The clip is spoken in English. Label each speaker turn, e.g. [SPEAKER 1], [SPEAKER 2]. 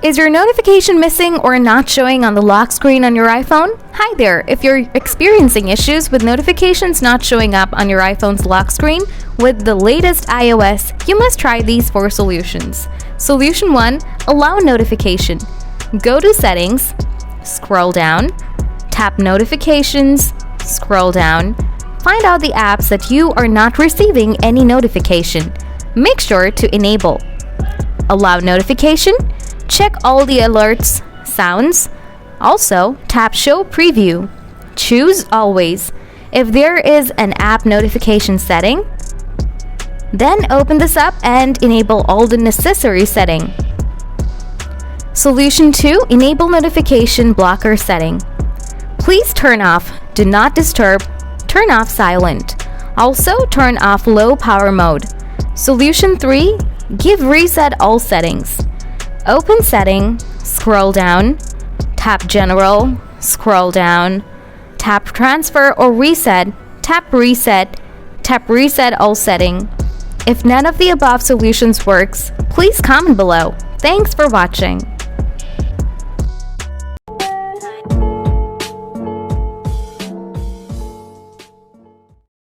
[SPEAKER 1] Is your notification missing or not showing on the lock screen on your iPhone? Hi there! If you're experiencing issues with notifications not showing up on your iPhone's lock screen with the latest iOS, you must try these 4 solutions. Solution 1. Allow notification. Go to Settings, scroll down, tap Notifications, scroll down, find out the apps that you are not receiving any notification. Make sure to enable. Allow notification. Check all the alerts, sounds. Also, tap Show Preview. Choose Always. If there is an app notification setting, then open this up and enable all the necessary setting. Solution 2. Enable notification blocker setting. Please turn off Do Not Disturb, turn off Silent. Also, turn off Low Power Mode. Solution 3. Give Reset All Settings. Open Setting, scroll down, tap General, scroll down, tap Transfer or Reset, tap Reset All Setting. If none of the above solutions works, please comment below. Thanks for watching.